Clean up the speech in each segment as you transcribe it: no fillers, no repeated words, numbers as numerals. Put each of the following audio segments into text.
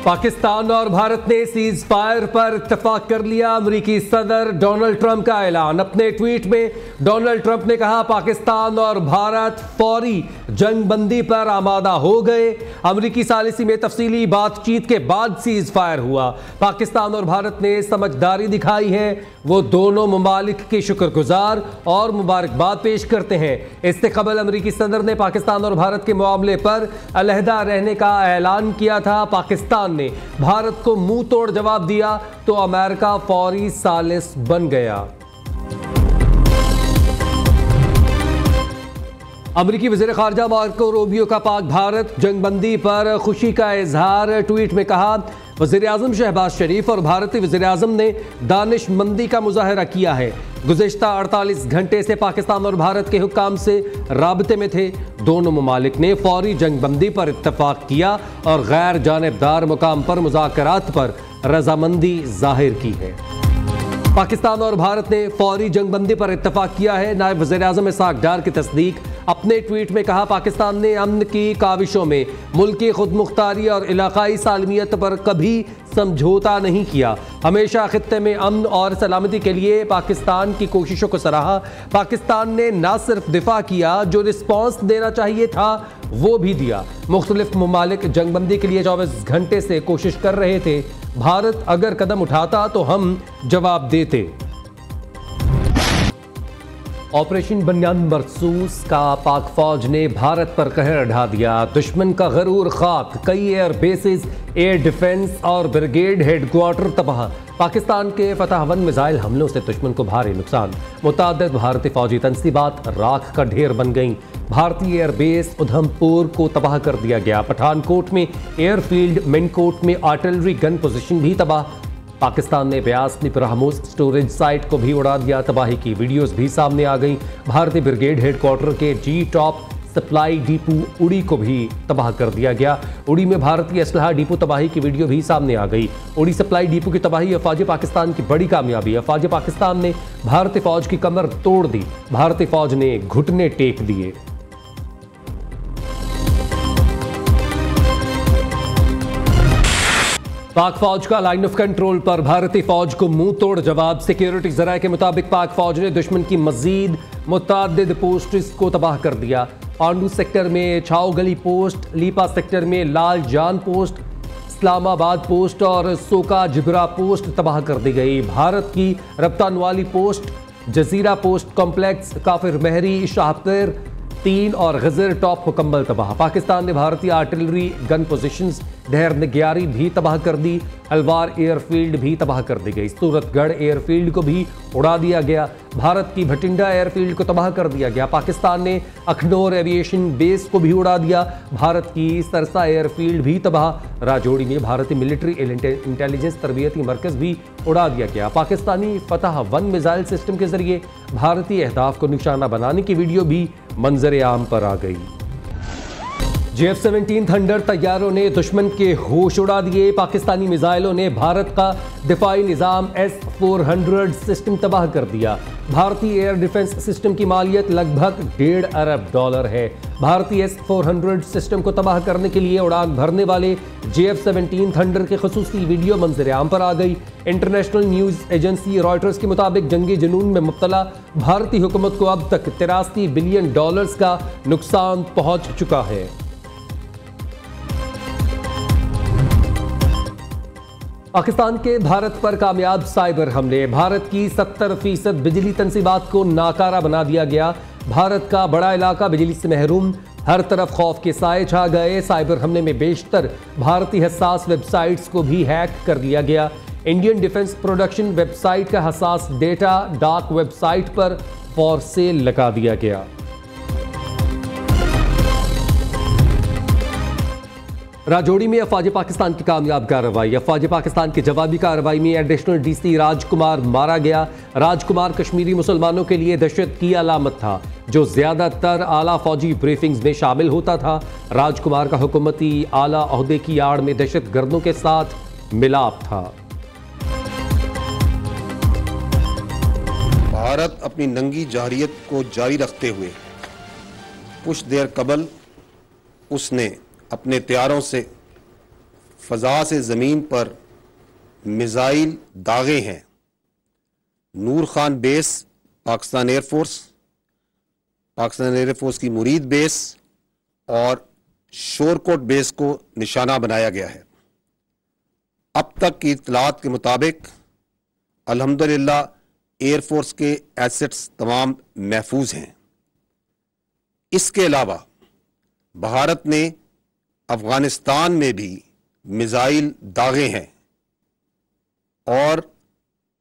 पाकिस्तान और भारत ने cease fire पर इत्तेफाक कर लिया। अमेरिकी सदर डोनाल्ड ट्रंप का ऐलान। अपने ट्वीट में डोनाल्ड ट्रंप ने कहा, पाकिस्तान और भारत फौरी जंगबंदी पर आमादा हो गए। अमेरिकी सालिसी में तफसीली बातचीत के बाद सीज फायर हुआ। पाकिस्तान और भारत ने समझदारी दिखाई है। वो दोनों ममालिक के शुक्रगुजार और मुबारकबाद पेश करते हैं। इससे कबल अमेरिकी सदर ने पाकिस्तान और भारत के मामले पर अलहदा रहने का ऐलान किया था। पाकिस्तान ने भारत को मुंह तोड़ जवाब दिया तो अमेरिका फौरी सालिस बन गया। अमेरिकी वज़ीर ख़ारजा मार्को रूबियो का पाक भारत जंगबंदी पर खुशी का इजहार। ट्वीट में कहा, वज़ीर आज़म शहबाज शरीफ और भारतीय वज़ीर आज़म ने दानिशमंदी का मुज़ाहरा किया है। गुज़िश्ता 48 घंटे से पाकिस्तान और भारत के हुक्काम से राबते में थे। दोनों ममालिक ने फौरी जंगबंदी पर इत्तफाक किया और गैर जानिबदार मुकाम पर मुज़ाकरात पर रजामंदी जाहिर की है। पाकिस्तान और भारत ने फौरी जंगबंदी पर इत्तफाक किया है। नायब वज़ीर आज़म इसहाक डार की तस्दीक। अपने ट्वीट में कहा, पाकिस्तान ने अमन की काविशों में मुल्क की खुद मुख्तारी और इलाकाई सालमियत पर कभी समझौता नहीं किया। हमेशा खित्ते में अमन और सलामती के लिए पाकिस्तान की कोशिशों को सराहा। पाकिस्तान ने न सिर्फ दिफा किया, जो रिस्पॉन्स देना चाहिए था वो भी दिया। मुख्तलिफ ममालिक जंगबंदी के लिए 24 घंटे से कोशिश कर रहे थे। भारत अगर कदम उठाता तो हम जवाब देते। ऑपरेशन बनियान मरसूस का पाक फौज ने भारत पर कहर ढा दिया। दुश्मन का गरूर खाक, कई एयर बेसिस, एयर डिफेंस और ब्रिगेड हेडक्वार्टर तबाह। पाकिस्तान के फतह-वन मिसाइल हमलों से दुश्मन को भारी नुकसान। मुतअद्दिद भारतीय फौजी तंसीबात राख का ढेर बन गईं। भारतीय एयरबेस उधमपुर को तबाह कर दिया गया। पठानकोट में एयरफील्ड, मिनकोट में आर्टिलरी गन पोजीशन भी तबाह। पाकिस्तान ने ब्यास में ब्रह्मोस स्टोरेज साइट को भी उड़ा दिया। तबाही की वीडियोस भी सामने आ गई। भारतीय ब्रिगेड हेडक्वार्टर के जी टॉप सप्लाई डिपो उड़ी को भी तबाह कर दिया गया। उड़ी में भारतीय असलहा डिपो तबाही की वीडियो भी सामने आ गई। उड़ी सप्लाई डिपो की तबाही अफवाज पाकिस्तान की बड़ी कामयाबी। अफवाज पाकिस्तान ने भारतीय फौज की कमर तोड़ दी। भारतीय फौज ने घुटने टेक दिए। पाक फौज का लाइन ऑफ कंट्रोल पर भारतीय फौज को मुंह तोड़ जवाब। सिक्योरिटी जराये के मुताबिक पाक फौज ने दुश्मन की मजीद मुतअद्दिद पोस्ट्स को तबाह कर दिया। पांडू सेक्टर में छाओ गली पोस्ट, लीपा सेक्टर में लाल जान पोस्ट, इस्लामाबाद पोस्ट और सोका जिगरा पोस्ट तबाह कर दी गई। भारत की रफ्तान वाली पोस्ट, जजीरा पोस्ट कॉम्प्लेक्स, काफिर महरी, शाहपुर 3 और गजर टॉप मुकम्मल तबाह। पाकिस्तान ने भारतीय आर्टिलरी गन पोजीशंस, ढेर निग्यारी भी तबाह कर दी। अलवार एयरफील्ड भी तबाह कर दी गई। सूरतगढ़ एयरफील्ड को भी उड़ा दिया गया। भारत की भटिंडा एयरफील्ड को तबाह कर दिया गया। पाकिस्तान ने अखनौर एविएशन बेस को भी उड़ा दिया। भारत की सरसा एयरफील्ड भी तबाह। राजौरी में भारतीय मिलिट्री इंटेलिजेंस तरबियती मरकज भी उड़ा दिया गया। पाकिस्तानी फतह-वन मिसाइल सिस्टम के जरिए भारतीय अहदाफ को निशाना बनाने की वीडियो भी मंजर आम पर आ गई। JF-17 थंडर तैयारों ने दुश्मन के होश उड़ा दिए। पाकिस्तानी मिसाइलों ने भारत का दिफाई निज़ाम S-400 सिस्टम तबाह कर दिया। भारतीय एयर डिफेंस सिस्टम की मालियत लगभग $1.5 अरब है। भारतीय S-400 सिस्टम को तबाह करने के लिए उड़ान भरने वाले JF-17 थंडर की खुसूसी वीडियो मंजर आम पर आ गई। इंटरनेशनल न्यूज़ एजेंसी रॉयटर्स के मुताबिक जंगी जुनून में मुब्तला भारतीय हुकूमत को अब तक $83 बिलियन का नुकसान पहुंच चुका है। पाकिस्तान के भारत पर कामयाब साइबर हमले। भारत की 70% बिजली तंसीबात को नाकारा बना दिया गया। भारत का बड़ा इलाका बिजली से महरूम। हर तरफ खौफ के साए छा गए। साइबर हमले में बेशतर भारतीय हसास वेबसाइट्स को भी हैक कर लिया गया। इंडियन डिफेंस प्रोडक्शन वेबसाइट का हसास डेटा डार्क वेबसाइट पर फॉर सेल लगा दिया गया। राजौरी में अफवाज पाकिस्तान की कामयाब कार्रवाई। अफवाज पाकिस्तान की जवाबी कार्रवाई में एडिशनल DC राजकुमार मारा गया। राजकुमार कश्मीरी मुसलमानों के लिए दहशत की अलामत था, जो ज्यादातर आला फौजी ब्रीफिंग्स में शामिल होता था। राजकुमार का हुकूमती आला ओहदे की आड़ में दहशत गर्दों के साथ मिलाप था। भारत अपनी नंगी जाहिरियत को जारी रखते हुए कुछ देर कबल उसने अपने तैयारों से फ़ज़ा से ज़मीन पर मिज़ाइल दागे हैं। नूर खान बेस पाकिस्तान एयरफोर्स की मुरीद बेस और शोरकोट बेस को निशाना बनाया गया है। अब तक की इत्तलात के मुताबिक अल्हम्दुलिल्लाह एयरफोर्स के एसेट्स तमाम महफूज हैं। इसके अलावा भारत ने अफगानिस्तान में भी मिसाइल दागे हैं और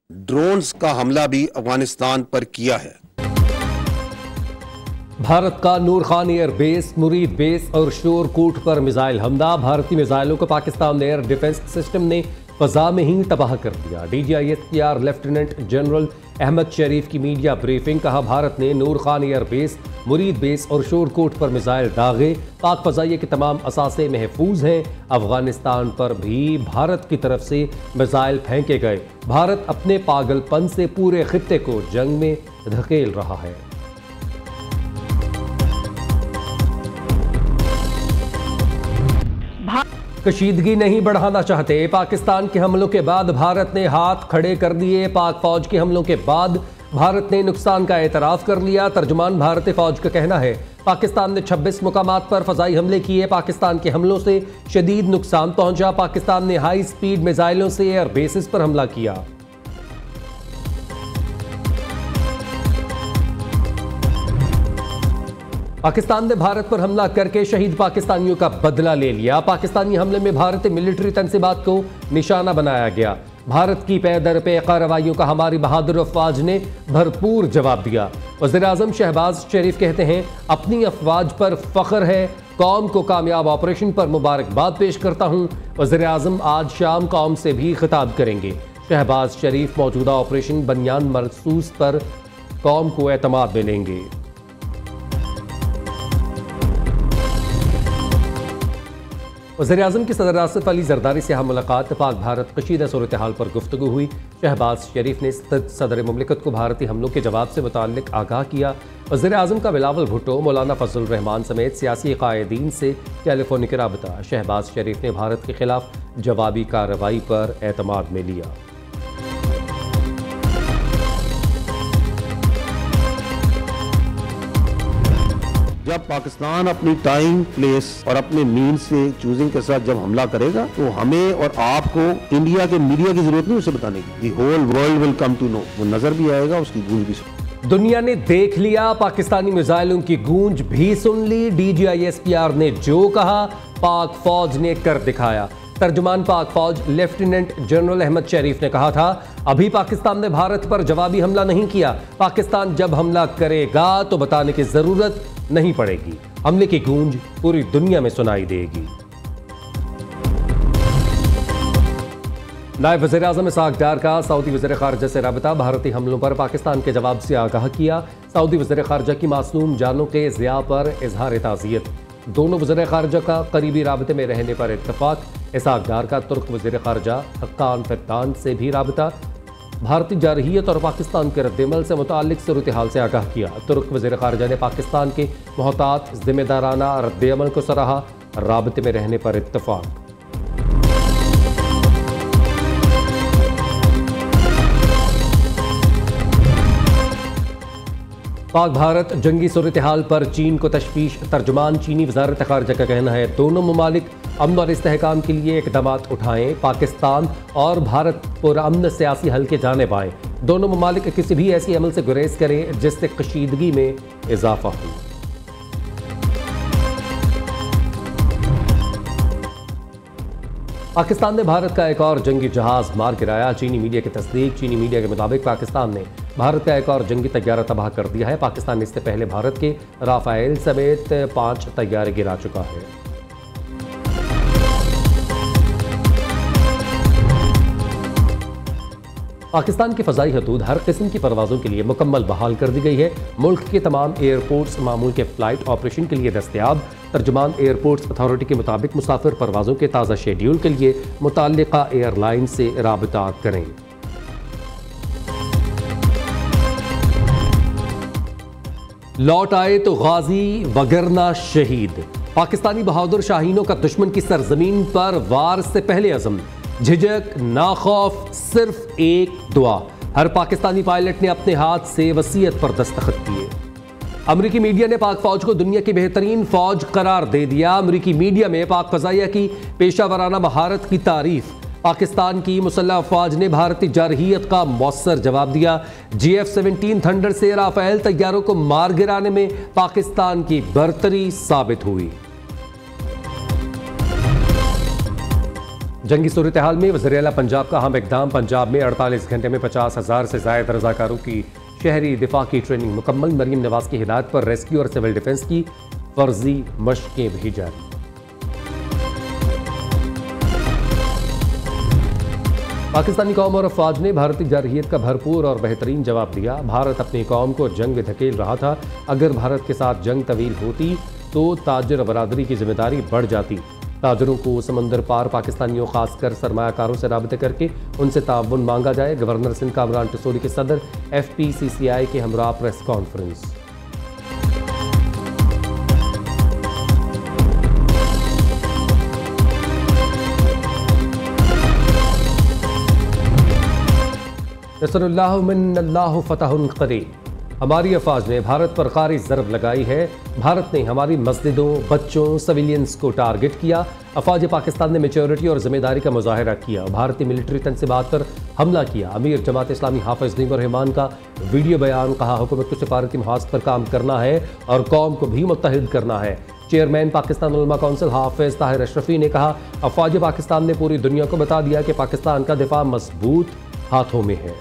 ड्रोन्स का हमला भी अफगानिस्तान पर किया है। भारत का नूर खान एयर बेस, मुरीद बेस और शोरकोट पर मिसाइल हमला। भारतीय मिसाइलों को पाकिस्तान एयर डिफेंस सिस्टम ने फजा में ही तबाह कर दिया। DGISPR लेफ्टिनेंट जनरल अहमद शरीफ की मीडिया ब्रीफिंग। कहा, भारत ने नूर खान एयर बेस, मुरीद बेस और शोरकोट पर मिसाइल दागे। पाक फजाइये के तमाम असासे महफूज हैं। अफगानिस्तान पर भी भारत की तरफ से मिसाइल फेंके गए। भारत अपने पागलपन से पूरे खित्ते को जंग में धकेल रहा है। कशीदगी नहीं बढ़ाना चाहते। पाकिस्तान के हमलों के बाद भारत ने हाथ खड़े कर दिए। पाक फौज के हमलों के बाद भारत ने नुकसान का एतराफ़ कर लिया। तर्जुमान भारतीय फौज का कहना है, पाकिस्तान ने 26 मुकामात पर फ़ज़ाई हमले किए। पाकिस्तान के हमलों से शदीद नुकसान पहुंचा। पाकिस्तान ने हाई स्पीड मिसाइलों से एयर बेसिस पर हमला किया। पाकिस्तान ने भारत पर हमला करके शहीद पाकिस्तानियों का बदला ले लिया। पाकिस्तानी हमले में भारतीय मिलिट्री तंसीबात को निशाना बनाया गया। भारत की पे दर पे कार्रवाइयों का हमारी बहादुर अफवाज ने भरपूर जवाब दिया। वज़ीर-ए-आज़म शहबाज शरीफ कहते हैं, अपनी अफवाज पर फख्र है। कौम को कामयाब ऑपरेशन पर मुबारकबाद पेश करता हूँ। वज़ीर-ए-आज़म आज शाम कौम से भी खिताब करेंगे। शहबाज शरीफ मौजूदा ऑपरेशन बनियान मरसूस पर कौम को एतमाद में लेंगे। वज़ीर-ए-आज़म की सदर आसिफ अली ज़रदारी से हम मुलाकात। पाक भारत कशीदा सूरत हाल पर गुफ्तगू हुई। शहबाज शरीफ ने सदर मुमलिकत को भारतीय हमलों के जवाब से मुताल्लिक आगाह किया। वज़ीर-ए-आज़म का बिलावल भुट्टो, मौलाना फजल रहमान समेत सियासी कायदीन से टेलीफोनिक राबता। शहबाज शरीफ ने भारत के खिलाफ जवाबी कार्रवाई पर एतमाद में लिया। जब पाकिस्तान अपनी टाइम, प्लेस और अपने मीन से चूजिंग के साथ जब हमला करेगा तो हमें और आपको इंडिया के मीडिया की जरूरत नहीं उसे बताने की। The whole world will come to know. वो नजर भी आएगा, उसकी गूंज भी सुन। दुनिया ने देख लिया, पाकिस्तानी मिसाइलों की गूंज भी सुन ली। DGISPR ने जो कहा, पाक फौज ने कर दिखाया। तर्जुमान पाक फौज लेफ्टिनेंट जनरल अहमद शरीफ ने कहा था, अभी पाकिस्तान ने भारत पर जवाबी हमला नहीं किया। पाकिस्तान जब हमला करेगा तो बताने की जरूरत नहीं पड़ेगी। हमले की गूंज पूरी दुनिया में सुनाई देगी। नायब वज़ीर-ए-आज़म इसहाक़ डार का सऊदी वज़ीर ख़ारिजा से राबता। भारतीय हमलों पर पाकिस्तान के जवाब से आगाह किया। सऊदी वज़ीर ख़ारिजा की मासूम जानों के ज़िया पर इजहार ताज़ियत। दोनों वज़ीर ख़ारिजा का करीबी राबते में रहने पर इत्तफ़ाक़। इसहाक़ डार का तुर्क वज़ीर ख़ारिजा हक्कान फ़त्तान से भी राबता। भारतीय जारहियत और पाकिस्तान के रद्दमल से मुताल्लिक सूरत हाल से आगाह किया। तुर्क वज़ीर ख़ारिजा ने पाकिस्तान के मोहतात ज़िम्मेदाराना रद्दमल को सराहा। राबते में रहने पर इत्तफ़ाक़। पाक भारत जंगी सूरत हाल पर चीन को तशवीश। तर्जुमान चीनी वज़ारत ख़ारिजा का कहना है, दोनों ममालिक अमन और इस्तेहकाम के लिए इक़दामात उठाएं। पाकिस्तान और भारत पुरअमन सियासी हल के जानिब आएं। दोनों ममालिक किसी भी ऐसी अमल से गुरेज करें जिससे कशीदगी में इजाफा हो। पाकिस्तान ने भारत का एक और जंगी जहाज मार गिराया। चीनी मीडिया की तस्दीक। चीनी मीडिया के मुताबिक पाकिस्तान ने भारत का एक और जंगी तैयारा तबाह कर दिया है। पाकिस्तान ने इससे पहले भारत के राफेल समेत 5 तैयारे गिरा चुका है। पाकिस्तान की फ़ज़ाई हदूद हर किस्म की परवाज़ों के लिए मुकम्मल बहाल कर दी गई है। मुल्क के तमाम एयरपोर्ट्स मामूल के फ़्लाइट ऑपरेशन के लिए दस्तयाब। तर्जुमान एयरपोर्ट्स अथॉरिटी के मुताबिक मुसाफिर परवाज़ों के ताज़ा शेड्यूल के लिए मुताल्लिक़ा एयरलाइन से राबता करें। लौट आए तो गाजी वगरना शहीद। पाकिस्तानी बहादुर शाहीनों का दुश्मन की सरजमीन पर वार से पहले अज़म, झिझक ना खौफ, सिर्फ एक दुआ। हर पाकिस्तानी पायलट ने अपने हाथ से वसीयत पर दस्तखत किए। अमरीकी मीडिया ने पाक फौज को दुनिया की बेहतरीन फौज करार दे दिया। अमरीकी मीडिया में पाक फजाइया की पेशावराना महारत की तारीफ। पाकिस्तान की मुसल्लह अफवाज ने भारतीय जारहियत का मौसर जवाब दिया। GF-17 थंडर से राफेल तैयारों को मार गिराने में पाकिस्तान की बरतरी साबित हुई। जंगी सूरत हाल में वज़ीर आला पंजाब का अहम इक़दाम। पंजाब में 48 घंटे में 50,000 से ज़ायद रज़ाकारों की शहरी दिफा की ट्रेनिंग मुकम्मल। मरीम नवाज की हिदायत पर रेस्क्यू और सिविल डिफेंस की फर्जी मशकें भी जारी। पाकिस्तानी कौम और अफवाज ने भारतीय जारहियत का भरपूर और बेहतरीन जवाब दिया। भारत अपनी कौम को जंग में धकेल रहा था। अगर भारत के साथ जंग तवील होती तो ताजर बरादरी की जिम्मेदारी बढ़ जाती। ताजरों को समंदर पार पाकिस्तानियों खासकर सरमायाकारों से राबते करके उनसे ताउन मांगा जाए। गवर्नर सिंध कामरान टिसोरी के सदर FPCCI के हमरा प्रेस कॉन्फ्रेंस। नसरुल्लाह मिनल्लाहु फतहुन करीब। हमारी अफवाज ने भारत पर कारी ज़रब लगाई है। भारत ने हमारी मस्जिदों, बच्चों, सिविलियंस को टारगेट किया। अफवाज पाकिस्तान ने मैच्योरिटी और जिम्मेदारी का मुजाहिरा किया। भारतीय मिलिट्री तनसीबात पर हमला किया। अमीर जमात इस्लामी हाफिज नईमुर रहमान का वीडियो बयान। कहा, हुकूमत को सिफारती महाज पर काम करना है और कौम को भी मुत्तहिद करना है। चेयरमैन पाकिस्तान उलमा काउंसिल हाफिज ताहिर अशरफी ने कहा, अफवाज पाकिस्तान ने पूरी दुनिया को बता दिया कि पाकिस्तान का दिफा मजबूत हाथों में है।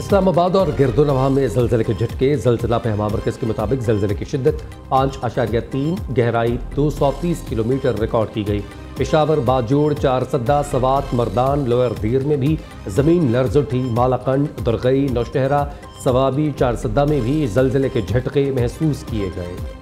इस्लामाबाद और गिरदोनवाह में ज़लज़ले के झटके। ज़लज़ला पैमा मरकज़ के मुताबिक ज़लज़ले की शिद्दत 5.3, गहराई 230 किलोमीटर रिकॉर्ड की गई। पेशावर, बाजोड़, चारसद्दा, सवात, मर्दान, लोअर दीर में भी ज़मीन लर्ज उठी। मालाकंड, दुर्गई, नौशहरा, सवाबी, चारसद्दा में भी ज़लज़ले के झटके महसूस किए गए।